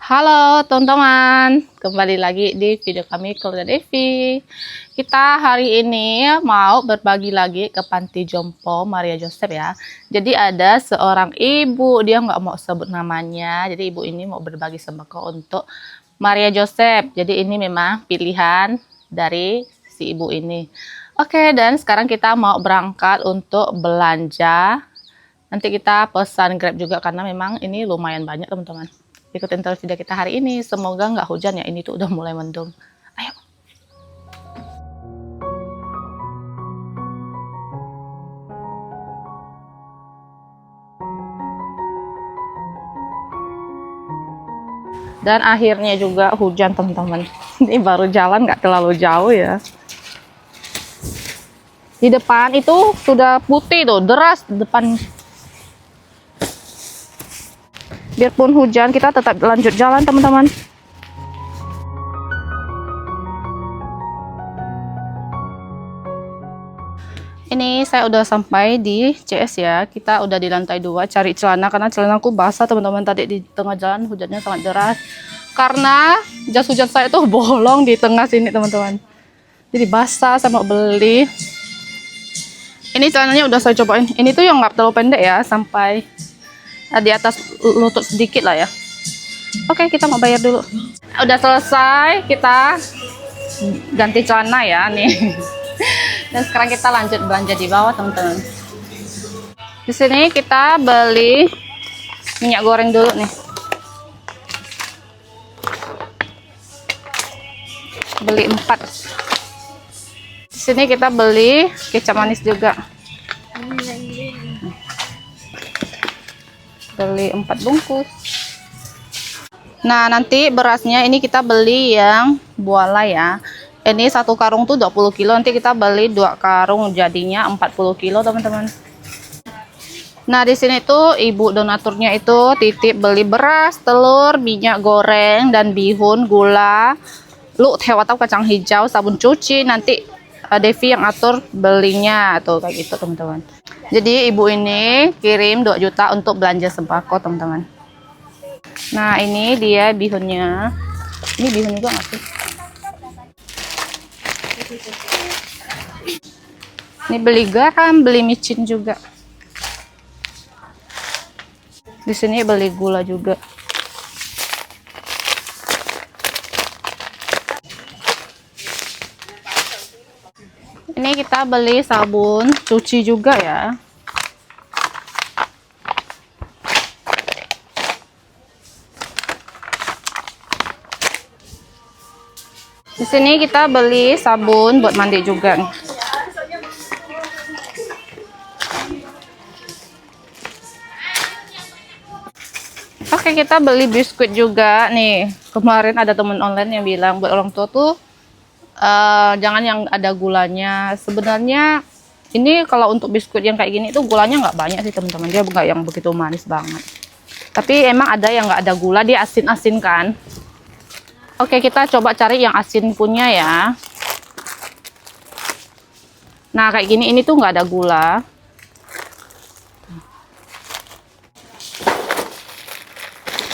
Halo teman-teman, kembali lagi di video kami Keluarga Devi. Kita hari ini mau berbagi lagi ke Panti Jompo Maria Joseph ya. Jadi ada seorang ibu, dia nggak mau sebut namanya. Jadi ibu ini mau berbagi sembako untuk Maria Joseph. Jadi ini memang pilihan dari si ibu ini. Oke, dan sekarang kita mau berangkat untuk belanja. Nanti kita pesan Grab juga karena memang ini lumayan banyak teman-teman. Ikutin terus video kita hari ini. Semoga nggak hujan ya. Ini tuh udah mulai mendung. Ayo. Dan akhirnya juga hujan teman-teman. Ini baru jalan nggak terlalu jauh ya. Di depan itu sudah putih tuh, deras depan. Biarpun hujan, kita tetap lanjut jalan teman-teman. Ini saya udah sampai di CS ya. Kita udah di lantai 2 cari celana karena celanaku basah teman-teman. Tadi di tengah jalan hujannya sangat deras. Karena jas hujan saya tuh bolong di tengah sini teman-teman. Jadi basah, saya mau beli. Ini celananya udah saya cobain. Ini tuh yang nggak terlalu pendek ya, sampai di atas lutut sedikit lah ya. Oke, kita mau bayar dulu. Udah selesai, kita ganti celana ya nih. Dan sekarang kita lanjut belanja di bawah teman-teman. Di sini kita beli minyak goreng dulu nih. Beli 4. Di sini kita beli kecap manis juga. Beli 4 bungkus. Nah, nanti berasnya ini kita beli yang buala ya. Ini 1 karung tuh 20 kilo. Nanti kita beli 2 karung jadinya 40 kilo teman-teman. Nah, di sini tuh ibu donaturnya itu titip beli beras, telur, minyak goreng, dan bihun, gula, lu teh atau kacang hijau, sabun cuci. Nanti Devi yang atur belinya tuh kayak gitu teman-teman. Jadi ibu ini kirim 2 juta untuk belanja sembako teman-teman. Nah, ini dia bihunnya. Ini bihun juga nggak sih? Ini beli garam, beli micin juga. Di sini beli gula juga. Ini kita beli sabun cuci juga ya. Di sini kita beli sabun buat mandi juga nih. Oke, kita beli biskuit juga nih. Kemarin ada teman online yang bilang buat orang tua tuh jangan yang ada gulanya. Sebenarnya ini kalau untuk biskuit yang kayak gini itu gulanya nggak banyak sih teman-teman. Dia nggak yang begitu manis banget. Tapi emang ada yang nggak ada gula, dia asin-asin kan. Oke, kita coba cari yang asin punya ya. Nah, kayak gini ini tuh nggak ada gula.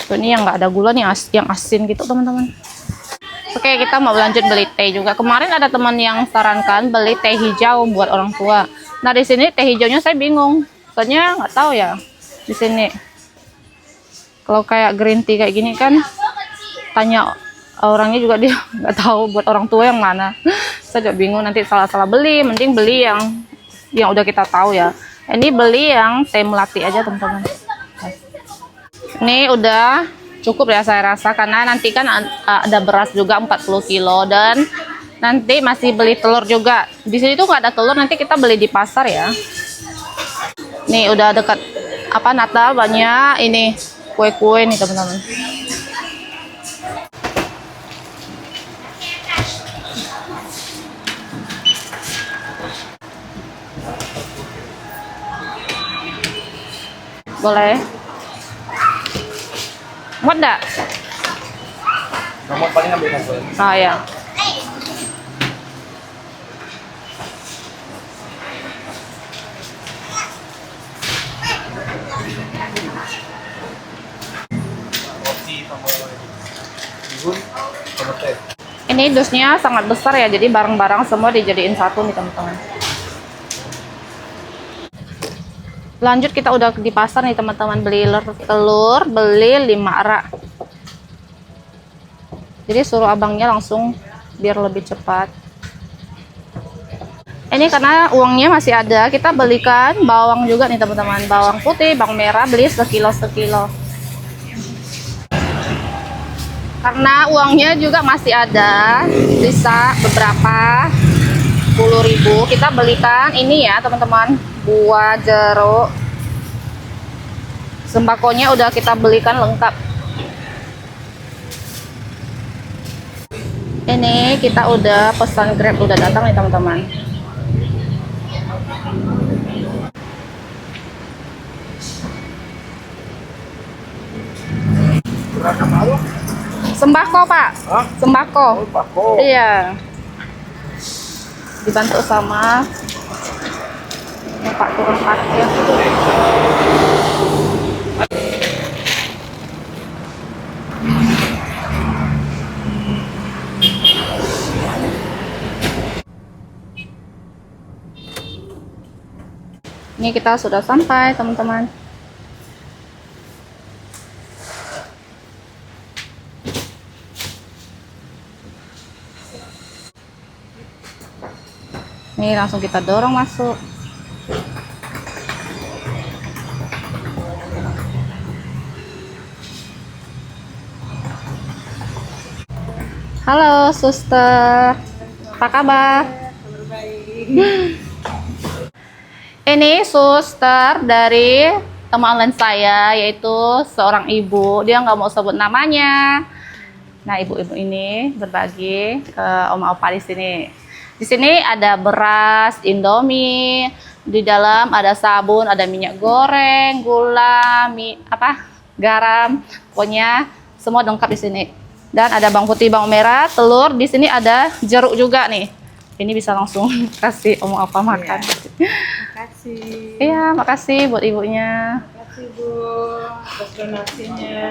Tuh, ini yang nggak ada gula nih, yang asin gitu teman-teman. Oke, kita mau lanjut beli teh juga. Kemarin ada teman yang sarankan beli teh hijau buat orang tua. Nah, di sini teh hijaunya saya bingung. Soalnya nggak tahu ya di sini. Kalau kayak green tea kayak gini kan tanya orangnya juga dia nggak tahu buat orang tua yang mana. Saya juga bingung, nanti salah-salah beli. Mending beli yang udah kita tahu ya. Ini beli yang teh melati aja teman-teman. Ini udah cukup ya saya rasa, karena nanti kan ada beras juga 40 kilo dan nanti masih beli telur juga. Di sini tuh nggak ada telur, nanti kita beli di pasar ya. Nih udah dekat Natal, banyak ini kue-kue nih teman-teman. Boleh. Muat enggak? Nomor paling ambil satu. Oh ya. Roti tambah Ini dusnya sangat besar ya, jadi barang-barang semua dijadiin satu nih teman-teman. Lanjut kita udah di pasar nih teman-teman, beli telur, beli 5 rak. Jadi suruh abangnya langsung biar lebih cepat. Ini karena uangnya masih ada, kita belikan bawang juga nih teman-teman, bawang putih, bawang merah, beli sekilo. Karena uangnya juga masih ada, sisa beberapa 10.000, kita belikan ini ya teman-teman, buah jeruk. Sembakonya udah kita belikan lengkap. Ini kita udah pesan Grab, udah datang nih teman-teman. Sembako Pak. Hah? Sembako. Oh, sembako. Iya. Dibantu sama Pak turun parkir. Ini kita sudah sampai teman-teman. Nih langsung kita dorong masuk. Halo suster, apa kabar? Ini suster dari teman online saya, yaitu seorang ibu. Dia nggak mau sebut namanya. Nah, ibu-ibu ini berbagi ke oma-opa di sini. Di sini ada beras, Indomie, di dalam ada sabun, ada minyak goreng, gula, garam, pokoknya semua lengkap di sini. Dan ada bawang putih, bawang merah, telur. Di sini ada jeruk juga nih. Ini bisa langsung kasih oma-opa makan. Ya. Makasih. Iya, makasih buat ibunya. Makasih Bu atas donasinya.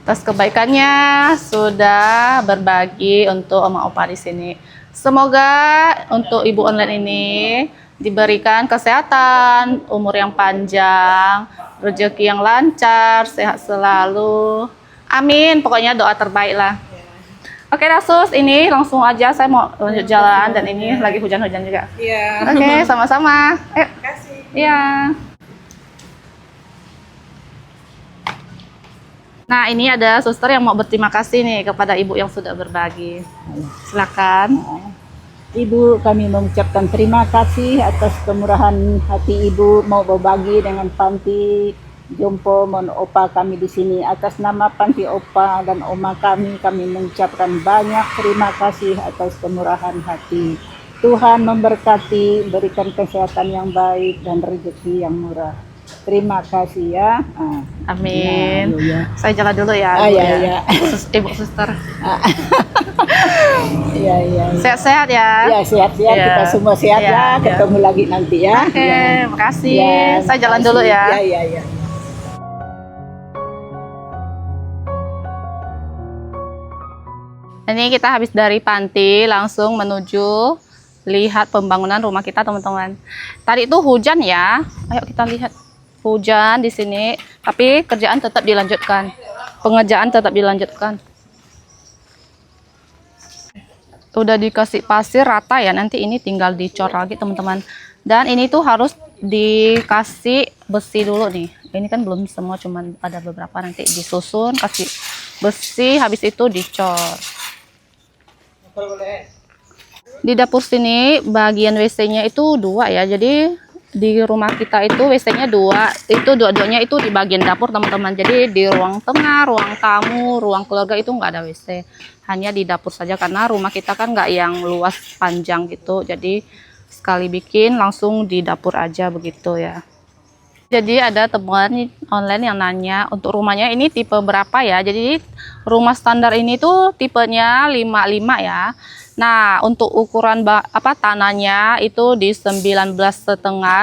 Atas kebaikannya sudah berbagi untuk oma-opa di sini. Semoga untuk ibu online ini diberikan kesehatan, umur yang panjang, rezeki yang lancar, sehat selalu. Amin. Pokoknya doa terbaik lah. Oke, Sus, ini langsung aja saya mau lanjut jalan dan ini lagi hujan-hujan juga. Iya. Oke, sama-sama. Terima kasih. Iya. Nah, ini ada suster yang mau berterima kasih nih kepada ibu yang sudah berbagi. Silakan. Ibu, kami mengucapkan terima kasih atas kemurahan hati Ibu mau berbagi dengan panti jompo opa kami di sini. Atas nama panti opa dan oma kami mengucapkan banyak terima kasih atas kemurahan hati. Tuhan memberkati, berikan kesehatan yang baik dan rezeki yang murah. Terima kasih ya. Amin. Ya. Saya jalan dulu ya. Ya. Ibu suster. Iya. Sehat-sehat ya. Ya, sehat-sehat. Ya. Kita semua sehat ya. Ketemu lagi nanti ya. Oke, Ya. makasih. Ya, Saya jalan dulu ya. Ya. Ini kita habis dari panti langsung menuju lihat pembangunan rumah kita, teman-teman. Tadi itu hujan ya. Ayo kita lihat. Hujan di sini, tapi kerjaan tetap dilanjutkan. Pengerjaan tetap dilanjutkan. Udah dikasih pasir rata ya, nanti ini tinggal dicor lagi, teman-teman. Dan ini tuh harus dikasih besi dulu nih. Ini kan belum semua, cuman ada beberapa, nanti disusun, kasih besi, habis itu dicor. Di dapur sini bagian WC-nya itu 2 ya, jadi di rumah kita itu WC-nya 2, itu dua-duanya itu di bagian dapur, teman-teman. Jadi di ruang tengah, ruang tamu, ruang keluarga itu nggak ada WC, hanya di dapur saja karena rumah kita kan nggak yang luas panjang gitu. Jadi sekali bikin langsung di dapur aja begitu ya. Jadi ada teman online yang nanya untuk rumahnya ini tipe berapa ya. Jadi rumah standar ini tuh tipenya 55 ya. Nah, untuk ukuran tanahnya itu di 19,5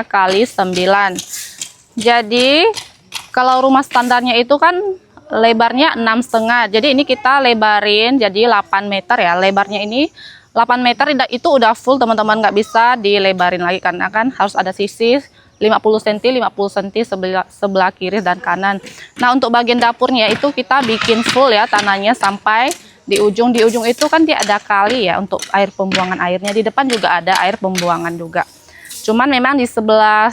kali 9. Jadi kalau rumah standarnya itu kan lebarnya 6,5. Jadi ini kita lebarin jadi 8 meter ya. Lebarnya ini 8 meter itu udah full teman-teman, nggak bisa dilebarin lagi karena kan harus ada sisi 50 cm sebelah kiri dan kanan. Nah, untuk bagian dapurnya itu kita bikin full ya tanahnya sampai di ujung itu kan dia ada kali ya untuk air pembuangan airnya. Di depan juga ada air pembuangan juga. Cuman memang di sebelah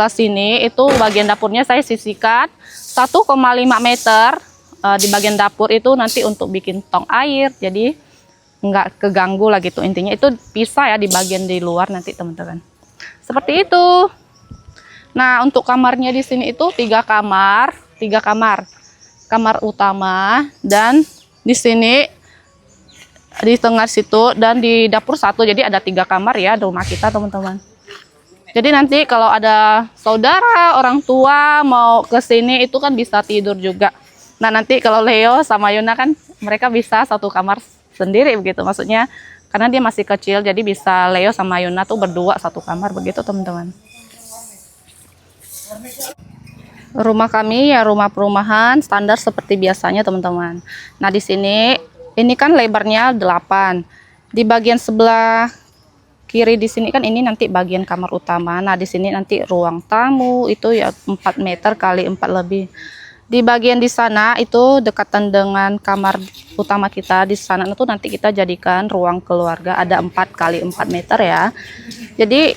sini itu bagian dapurnya saya sisihkan 1,5 meter di bagian dapur itu nanti untuk bikin tong air. Jadi nggak keganggu lah gitu. Intinya itu bisa ya di bagian di luar nanti teman-teman. Seperti itu. Nah, untuk kamarnya di sini itu 3 kamar. Kamar utama dan di sini di tengah situ dan di dapur 1. Jadi ada 3 kamar ya di rumah kita teman-teman. Jadi nanti kalau ada saudara, orang tua mau ke sini itu kan bisa tidur juga. Nah, nanti kalau Leo sama Yuna kan mereka bisa 1 kamar sendiri begitu. Maksudnya karena dia masih kecil jadi bisa Leo sama Yuna tuh berdua 1 kamar begitu teman-teman. Rumah kami ya rumah perumahan standar seperti biasanya teman-teman. Nah, di sini ini kan lebarnya 8. Di bagian sebelah kiri di sini kan ini nanti bagian kamar utama. Nah, di sini nanti ruang tamu itu ya 4 meter kali 4 lebih. Di bagian di sana itu dekatan dengan kamar utama kita. Di sana itu nanti kita jadikan ruang keluarga, ada 4 kali 4 meter ya. Jadi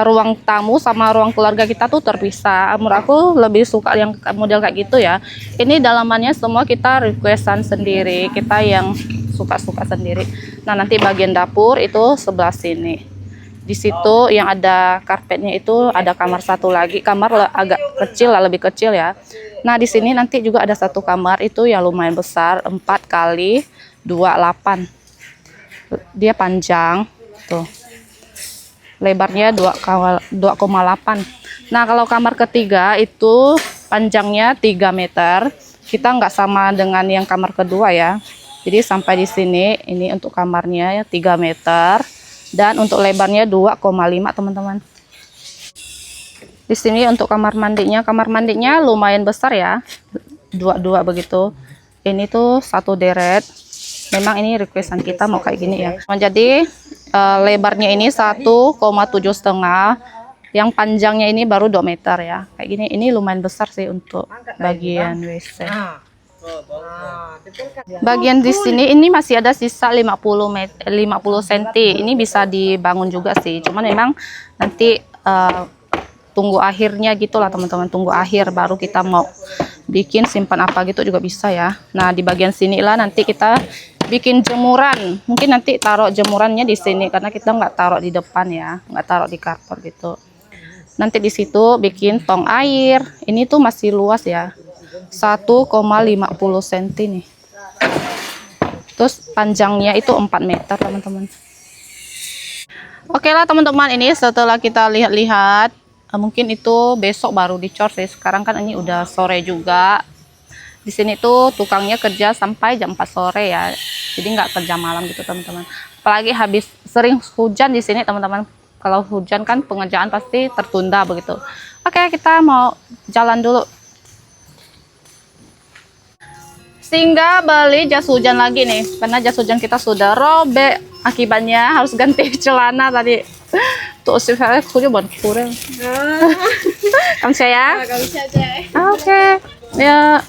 ruang tamu sama ruang keluarga kita tuh terpisah. Menurut aku lebih suka yang model kayak gitu ya. Ini dalamannya semua kita requestan sendiri, kita yang suka-suka sendiri. Nah, nanti bagian dapur itu sebelah sini. Di situ yang ada karpetnya itu ada kamar 1 lagi, kamar agak kecil lah, lebih kecil ya. Nah, di sini nanti juga ada 1 kamar itu yang lumayan besar, 4 kali 28. Dia panjang tuh. Lebarnya 2,8. Nah, kalau kamar ketiga itu panjangnya 3 meter. Kita nggak sama dengan yang kamar kedua ya. Jadi sampai di sini ini untuk kamarnya ya 3 meter. Dan untuk lebarnya 2,5 teman-teman. Di sini untuk kamar mandinya lumayan besar ya. 2 begitu. Ini tuh 1 deret. Memang ini requestan kita mau kayak gini ya. Jadi lebarnya ini 1,7,5. Yang panjangnya ini baru 2 meter ya. Kayak gini, ini lumayan besar sih untuk bagian WC. Bagian di sini ini masih ada sisa 50 cm. Ini bisa dibangun juga sih. Cuman memang nanti tunggu akhirnya gitulah teman-teman. Tunggu akhir baru kita mau bikin simpan apa gitu juga bisa ya. Nah, di bagian sinilah nanti kita bikin jemuran. Mungkin nanti taruh jemurannya di sini karena kita nggak taruh di depan ya, nggak taruh di karpet gitu. Nanti di situ bikin tong air. Ini tuh masih luas ya. 1,50 cm nih. Terus panjangnya itu 4 meter teman-teman. Oke lah teman-teman, ini setelah kita lihat-lihat, mungkin itu besok baru dicor sih. Sekarang kan ini udah sore juga. Di sini tuh tukangnya kerja sampai jam 4 sore ya. Jadi nggak kerja malam gitu teman-teman. Apalagi habis sering hujan di sini teman-teman. Kalau hujan kan pengerjaan pasti tertunda begitu. Oke, kita mau jalan dulu. Sehingga beli jas hujan lagi nih, karena jas hujan kita sudah robek. Akibatnya harus ganti celana tadi. Tuh sih saya kudu buat kurang. Kamu saya? Oke. Ya.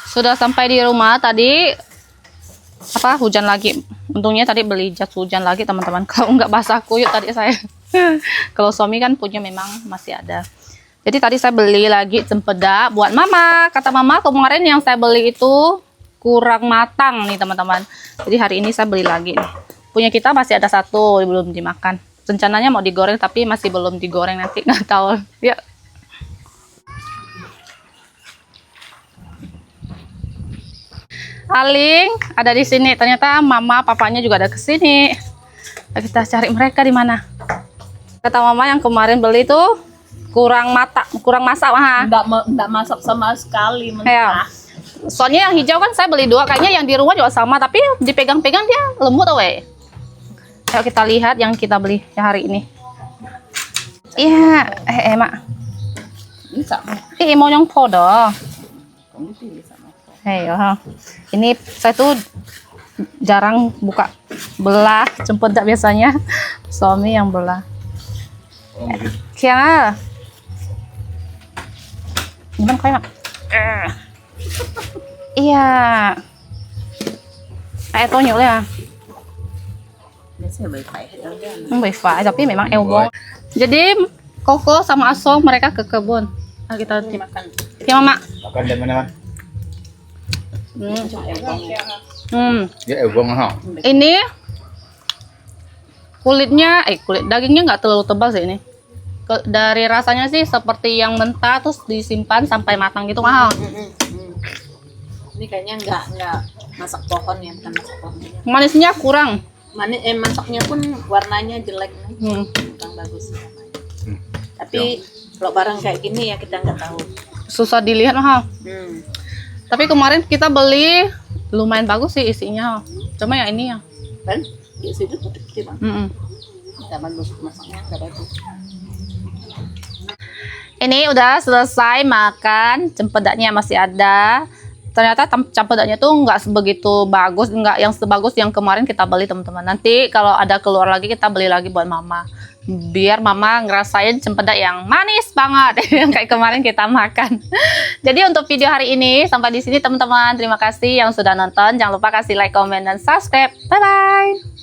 Sudah sampai di rumah tadi. Hujan lagi. Untungnya tadi beli jas hujan lagi teman-teman. Kalau nggak basah kuyup tadi saya. Kalau suami kan punya memang masih ada. Jadi tadi saya beli lagi cempedak buat mama. Kata mama kemarin yang saya beli itu kurang matang nih teman-teman. Jadi hari ini saya beli lagi nih. Punya kita masih ada 1 belum dimakan. Rencananya mau digoreng tapi masih belum digoreng, nanti nggak tahu. Ya. Aling ada di sini. Ternyata mama papanya juga ada ke sini. Kita cari mereka di mana. Kata mama yang kemarin beli tuh kurang masak mah. Enggak masak sama sekali mentah. Soalnya yang hijau kan saya beli 2, kayaknya yang di rumah juga sama, tapi dipegang-pegang dia lembut weh. Ayo kita lihat yang kita beli yang hari ini. Iya, Mak. Bisa. Mau yang podo. Hei, ini saya tuh jarang buka belah cempedak biasanya. Suami yang belah. Kia. Gimana kayak? Iya. Kayak tonyol ya. Biasanya baik-baik aja. Wifi, tapi memang elbow. Jadi Koko sama Aso mereka ke kebun. Nah, kita Makan. ya Mama. Makan dari mana kan? Ya ebong ha. Ini kulitnya, kulit dagingnya nggak terlalu tebal sih ini. Dari rasanya sih seperti yang mentah terus disimpan sampai matang gitu mahal. Ini kayaknya nggak masak pohon ya, bukan masak pohon. Manisnya kurang. Masaknya pun warnanya jelek nih. Kurang bagus. Tapi kalau barang kayak gini ya kita nggak tahu. Susah dilihat mahal. Tapi kemarin kita beli lumayan bagus sih isinya. Cuma ya ini ya. Kan? Di situ kecil bang. Nggak bagus masaknya, nggak bagus. Ini udah selesai makan, cempedaknya masih ada. Ternyata cempedaknya tuh nggak sebegitu bagus, nggak yang sebagus yang kemarin kita beli teman-teman. Nanti kalau ada keluar lagi kita beli lagi buat Mama. Biar Mama ngerasain cempedak yang manis banget yang kayak kemarin kita makan. Jadi untuk video hari ini sampai di sini teman-teman. Terima kasih yang sudah nonton. Jangan lupa kasih like, comment, dan subscribe. Bye bye.